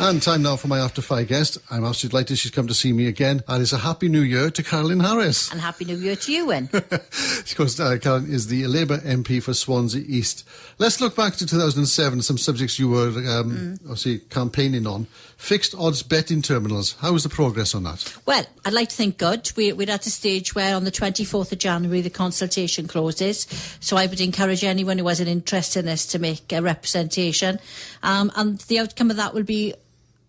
And time now for my After 5 guest. I'm absolutely delighted she's come to see me again. And it's a Happy New Year to Carolyn Harris. And Happy New Year to you, Wyn. Of course, Carolyn is the Labour MP for Swansea East. Let's look back to 2007, some subjects you were obviously campaigning on. Fixed odds betting terminals. How was the progress on that? Well, I'd like to think good. We're at a stage where on the 24th of January the consultation closes. So I would encourage anyone who has an interest in this to make a representation. And the outcome of that will be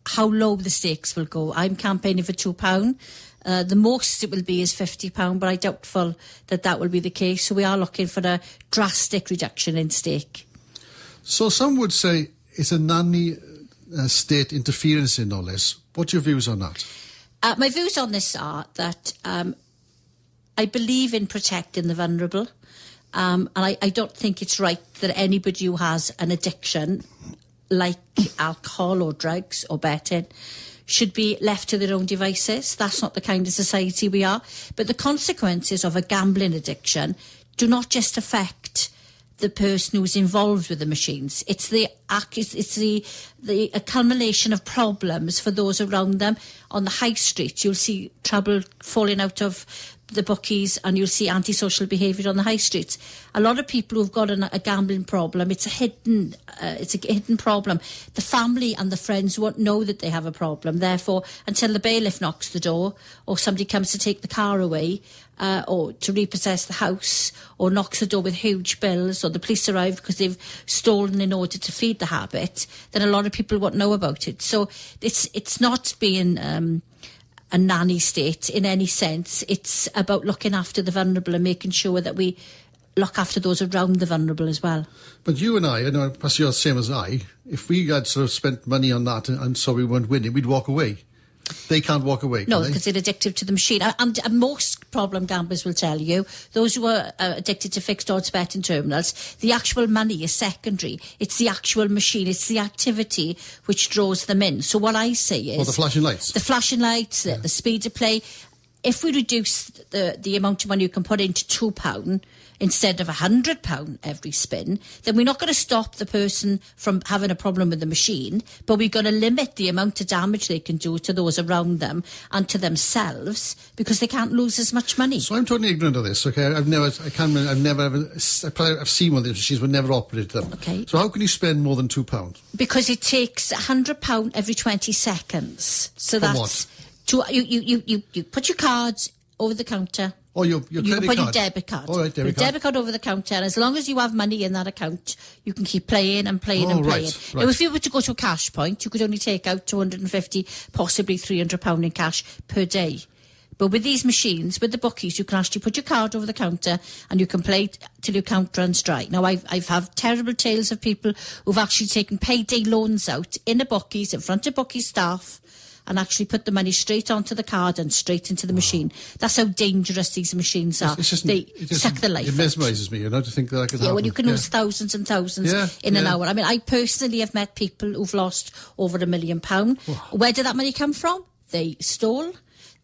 how low the stakes will go. I'm campaigning for £2. The most it will be is £50, but I doubtful that will be the case. So we are looking for a drastic reduction in stake. So some would say it's a nanny state interference in all this. What's your views on that? My views on this are that I believe in protecting the vulnerable. And I don't think it's right that anybody who has an addiction like alcohol or drugs or betting should be left to their own devices. That's not the kind of society we are. But the consequences of a gambling addiction do not just affect the person who's involved with the machines. It's a culmination of problems for those around them. On the high street, you'll see trouble falling out of the bookies, and you'll see antisocial behaviour on the high streets. A lot of people who've got a gambling problem, it's a hidden problem. The family and the friends won't know that they have a problem. Therefore, until the bailiff knocks the door, or somebody comes to take the car away, or to repossess the house, or knocks the door with huge bills, or the police arrive because they've stolen in order to feed the habit, then a lot of people won't know about it. So it's not being a nanny state in any sense. It's about looking after the vulnerable and making sure that we look after those around the vulnerable as well. But you and I know, perhaps you're the same as I, if we had sort of spent money on that and so we weren't winning, we'd walk away. They can't walk away, No, because they're addicted to the machine. And most problem gamblers will tell you, those who are addicted to fixed odds betting terminals, the actual money is secondary. It's the actual machine, it's the activity which draws them in. So what I say is... Well, the flashing lights. The flashing lights, the speed of play. If we reduce the amount of money you can put into £2 instead of £100 every spin, then we're not going to stop the person from having a problem with the machine, but we're going to limit the amount of damage they can do to those around them and to themselves because they can't lose as much money. So I'm totally ignorant of this, okay? I've seen one of these machines, but never operated them. Okay. So how can you spend more than £2? Because it takes £100 every 20 seconds. So For that's... what? You put your cards over the counter. Oh, your credit card? You put your debit card. All right, debit card over the counter, and as long as you have money in that account, you can keep playing and playing and playing. Right. Now, if you were to go to a cash point, you could only take out £250, possibly £300 in cash per day. But with these machines, with the bookies, you can actually put your card over the counter and you can play till your count runs dry. Now, I've had terrible tales of people who've actually taken payday loans out in the bookies, in front of bookie staff, and actually put the money straight onto the card and straight into the machine. That's how dangerous these machines are. They suck the life out. It mesmerises me, to think that I could happen. Yeah, when you can lose thousands and thousands in an hour. I mean, I personally have met people who've lost over £1 million. Wow. Where did that money come from? They stole.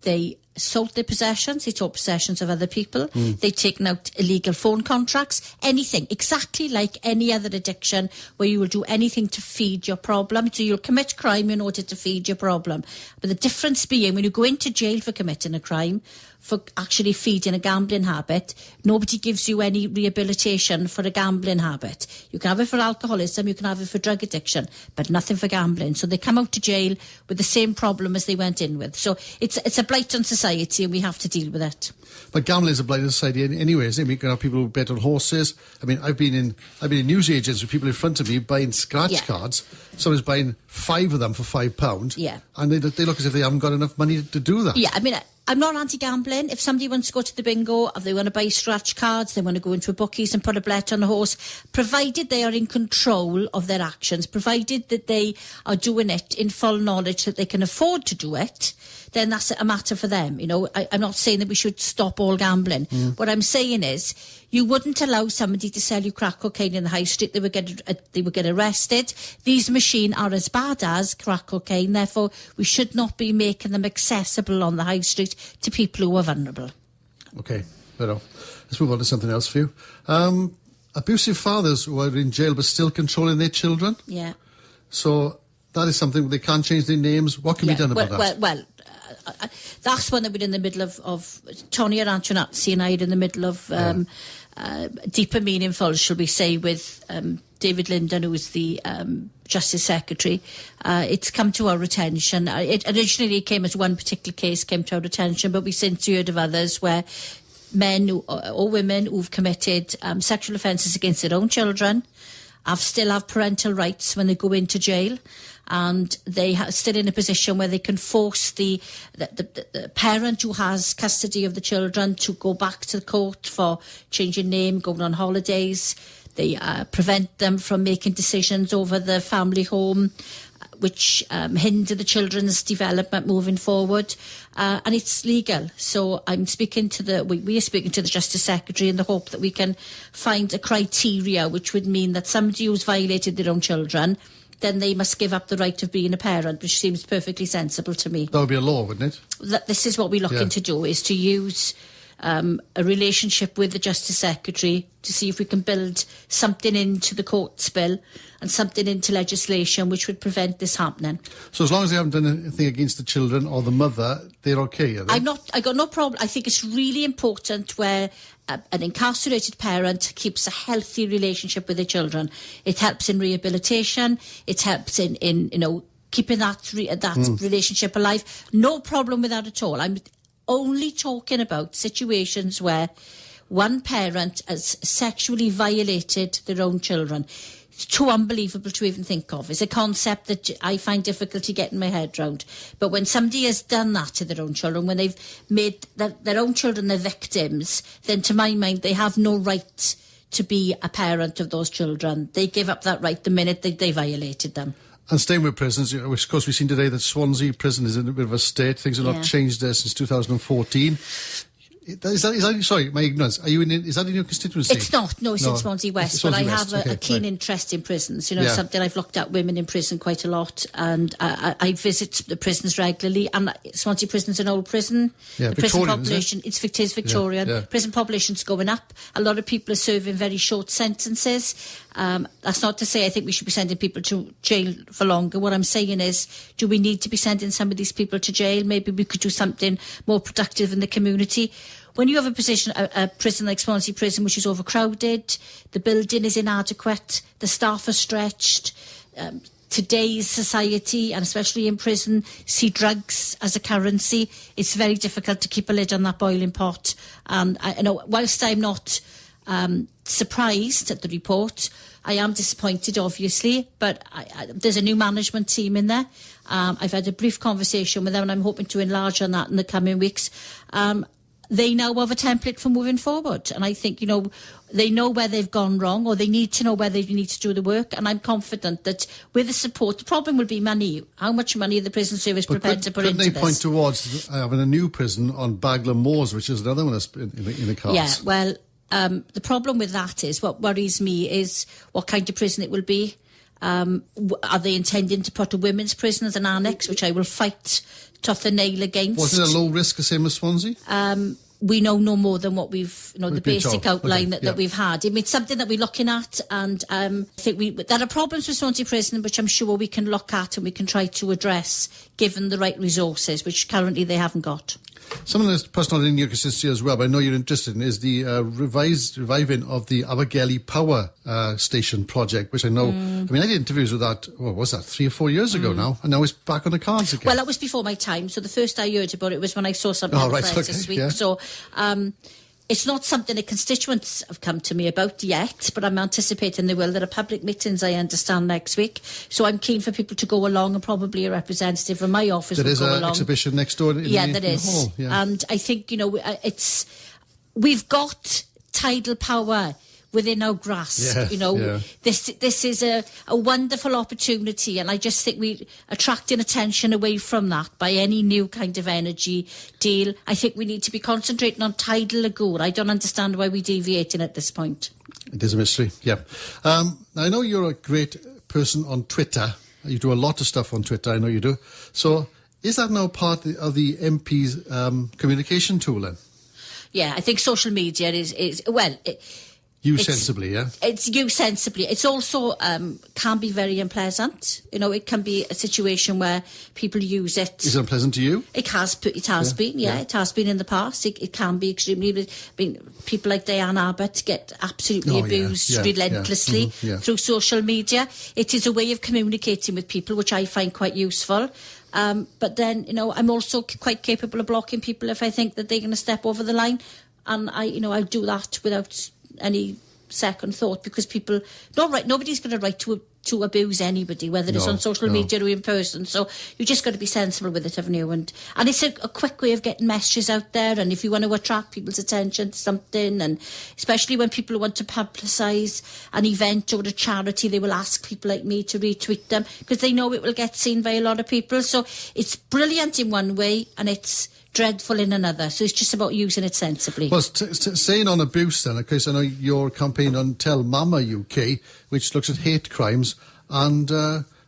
They sold their possessions. They took possessions of other people. They'd taken out illegal phone contracts. Anything. Exactly like any other addiction where you will do anything to feed your problem. So you'll commit crime in order to feed your problem. But the difference being when you go into jail for committing a crime, for actually feeding a gambling habit, nobody gives you any rehabilitation for a gambling habit. You can have it for alcoholism, you can have it for drug addiction, but nothing for gambling. So they come out to jail with the same problem as they went in with. So it's a blight on society and we have to deal with it. But gambling is a blight on society anyway, isn't it? You can have people who bet on horses. I mean, I've been in newsagents with people in front of me buying scratch cards. Someone's buying 5 of them for £5. Yeah. And they look as if they haven't got enough money to do that. Yeah, I mean, I'm not anti-gambling. If somebody wants to go to the bingo, if they want to buy scratch cards, they want to go into a bookies and put a bet on a horse, provided they are in control of their actions, provided that they are doing it in full knowledge that they can afford to do it, then that's a matter for them. I'm not saying that we should stop all gambling. What I'm saying is you wouldn't allow somebody to sell you crack cocaine in the high street. They would get arrested. These machines are as bad as crack cocaine. Therefore, we should not be making them accessible on the high street to people who are vulnerable. OK, let's move on to something else for you. Abusive fathers who are in jail but still controlling their children. Yeah. So that is something they can't change their names. What can be done about that? Well, that's one that we're in the middle of. Tony Arantonazzi and I are in the middle of deeper meaningful, shall we say, with David Linden, who is the Justice Secretary. It's come to our attention. It originally came as one particular case came to our attention, but we since heard of others where men or women who've committed sexual offences against their own children still have parental rights when they go into jail, and they are still in a position where they can force the parent who has custody of the children to go back to the court for changing name, going on holidays. They prevent them from making decisions over the family home, which hinder the children's development moving forward, and it's legal. So I'm speaking to we are speaking to the Justice Secretary in the hope that we can find a criteria which would mean that somebody who's violated their own children, then they must give up the right of being a parent, which seems perfectly sensible to me. That would be a law, wouldn't it? This is what we're looking to do, is to use a relationship with the Justice Secretary to see if we can build something into the courts bill and something into legislation which would prevent this happening. So as long as they haven't done anything against the children or the mother, they're okay, are they? I got no problem. I think it's really important where an incarcerated parent keeps a healthy relationship with their children. It helps in rehabilitation. It helps in keeping that relationship alive. No problem with that at all. I'm only talking about situations where one parent has sexually violated their own children. It's too unbelievable to even think of. It's a concept that I find difficulty getting my head round. But when somebody has done that to their own children, when they've made their own children their victims, then to my mind, they have no right to be a parent of those children. They give up that right the minute they violated them. And staying with prisons, of course, we've seen today that Swansea Prison is in a bit of a state. Things have not changed there since 2014. Is that, sorry, my ignorance. Is that in your constituency? It's not. No, it's in Swansea West. But I have a keen interest in prisons. Something I've looked at women in prison quite a lot, and I visit the prisons regularly. And Swansea Prison's an old prison. Yeah, the prison population, it is Victorian. Yeah. Prison population's going up. A lot of people are serving very short sentences. That's not to say I think we should be sending people to jail for longer. What I'm saying is, do we need to be sending some of these people to jail? Maybe we could do something more productive in the community. When you have a prison like Swansea Prison, which is overcrowded, the building is inadequate, the staff are stretched, today's society, and especially in prison, see drugs as a currency. It's very difficult to keep a lid on that boiling pot. And whilst I'm not surprised at the report, I am disappointed, obviously, but there's a new management team in there. I've had a brief conversation with them, and I'm hoping to enlarge on that in the coming weeks. They now have a template for moving forward. And I think, they know where they've gone wrong, or they need to know where they need to do the work. And I'm confident that with the support, the problem will be money. How much money are the prison service prepared to put into this? Couldn't they point towards having a new prison on Bagler Moors, which is another one that's in the cards? Yeah, well, the problem with that is, what worries me is what kind of prison it will be. Are they intending to put a women's prison as an annex, which I will fight tooth and nail against? Was it a low risk, the same as Swansea? We know no more than what we've, the basic outline that we've had. I mean, it's something that we're looking at, and I think there are problems with Swansea Prison, which I'm sure we can look at and we can try to address, given the right resources, which currently they haven't got. Something that's personal in your consistency as well, but I know you're interested in, is the reviving of the Abergele Power Station project, which I know, I did interviews with that, what was that, 3 or 4 years ago now, and now it's back on the cards again. Well, that was before my time, so the first I heard about it was when I saw something on the press this week. Yeah. So it's not something that constituents have come to me about yet, but I'm anticipating they will. There are public meetings, I understand, next week. So I'm keen for people to go along, and probably a representative from my office will go along. There is an exhibition next door in there the is. hall. Yeah. And I think, we've got tidal power within our grasp. This is a wonderful opportunity, and I just think we're attracting attention away from that by any new kind of energy deal. I think we need to be concentrating on tidal lagoon. I don't understand why we're deviating at this point. It is a mystery, yeah. I know you're a great person on Twitter. You do a lot of stuff on Twitter, I know you do. So is that now part of the MP's communication tool then? Yeah, I think social media is Use sensibly, yeah? It's used sensibly. It's also can be very unpleasant. You know, it can be a situation where people use it. Is it unpleasant to you? It has been, It has been in the past. It can be extremely... I mean, people like Diane Abbott get absolutely abused relentlessly through social media. It is a way of communicating with people, which I find quite useful. But then, you know, I'm also quite capable of blocking people if I think that they're going to step over the line. And I'll do that without any second thought, because people, nobody's going to write to abuse anybody, whether it's on social media or in person. So you just got to be sensible with it, haven't you? And it's a quick way of getting messages out there. And if you want to attract people's attention to something, and especially when people want to publicise an event or a charity, they will ask people like me to retweet them because they know it will get seen by a lot of people. So it's brilliant in one way, and it's dreadful in another. So it's just about using it sensibly. Well, saying on abuse then, because I know your campaign on Tell Mama UK, which looks at hate crimes and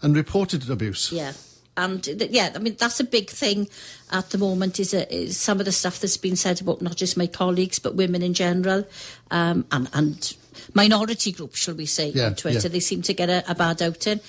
reported abuse. Yeah. And I mean, that's a big thing at the moment, is some of the stuff that's been said about not just my colleagues, but women in general, and minority groups, shall we say, on Twitter. Yeah. They seem to get a bad outing.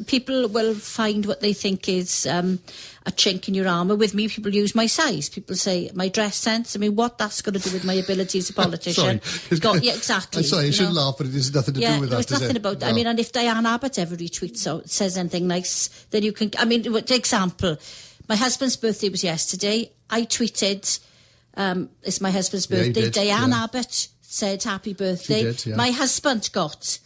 People will find what they think is a chink in your armour. With me, people use my size. People say my dress sense. I mean, what that's going to do with my ability as a politician? Sorry. Exactly. I'm sorry, you shouldn't laugh, but it has nothing to do with that. It's nothing about that. I mean, and if Diane Abbott ever retweets or says anything nice, then you can... I mean, for example, my husband's birthday was yesterday. I tweeted, it's my husband's birthday. Diane Abbott said happy birthday. She did, yeah. My husband got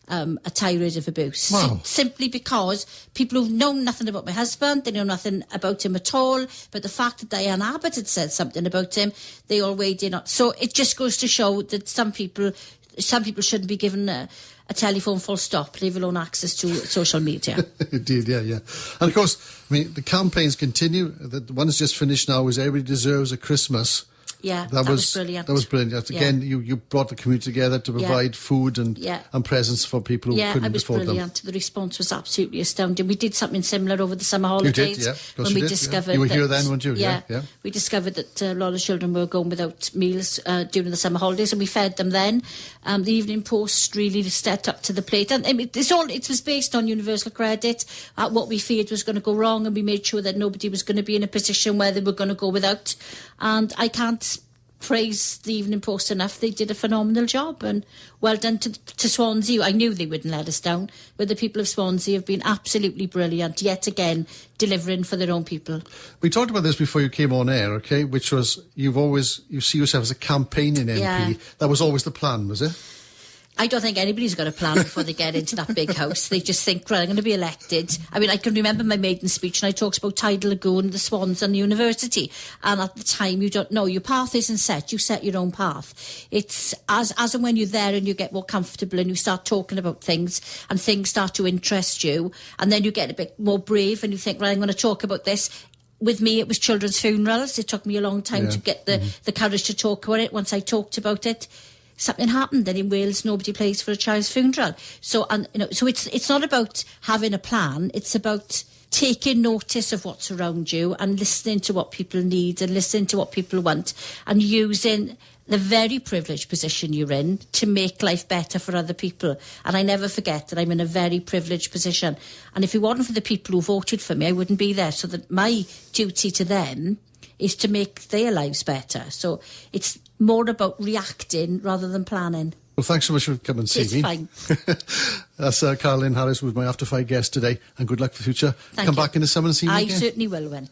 a tirade of abuse. Wow. Simply because people who've known nothing about my husband, they know nothing about him at all, but the fact that Diane Abbott had said something about him, they all weighed in on. So it just goes to show that some people shouldn't be given a telephone full stop, leave alone access to social media. Indeed, yeah. And of course, I mean, the campaigns continue. The one that's just finished now is Everybody Deserves a Christmas. Yeah, that was brilliant. That was brilliant. Again, you brought the community together to provide food and presents for people who couldn't afford them. Yeah, it was brilliant. The response was absolutely astounding. We did something similar over the summer holidays. You did, yeah. When we discovered you were here then, weren't you? Yeah. We discovered that a lot of children were going without meals during the summer holidays, and we fed them then. The Evening Post really stepped up to the plate. And I mean, it was based on universal credit, what we feared was going to go wrong, and we made sure that nobody was going to be in a position where they were going to go without. And I can't praise the Evening Post enough. They did a phenomenal job, and well done to Swansea. I knew they wouldn't let us down, but the people of Swansea have been absolutely brilliant, yet again delivering for their own people. We talked about this before you came on air, okay, which was you see yourself as a campaigning MP. Yeah. That was always the plan, was it? I don't think anybody's got a plan before they get into that big house. They just think, right, I'm going to be elected. I mean, I can remember my maiden speech, and I talked about Tidal Lagoon, the Swans and the university. And at the time, you don't know. Your path isn't set. You set your own path. It's as and when you're there and you get more comfortable and you start talking about things and things start to interest you, and then you get a bit more brave and you think, right, I'm going to talk about this. With me, it was children's funerals. It took me a long time to get the courage to talk about it. Once I talked about it, something happened. Then in Wales, nobody pays for a child's funeral. So it's not about having a plan. It's about taking notice of what's around you and listening to what people need and listening to what people want and using the very privileged position you're in to make life better for other people. And I never forget that I'm in a very privileged position. And if it wasn't for the people who voted for me, I wouldn't be there. So that my duty to them is to make their lives better. So it's more about reacting rather than planning. Well, thanks so much for coming and seeing me. It's fine. That's Carolyn Harris, who was my After 5 guest today, and good luck for the future. Come back in the summer and see me again. I certainly will, Wyn.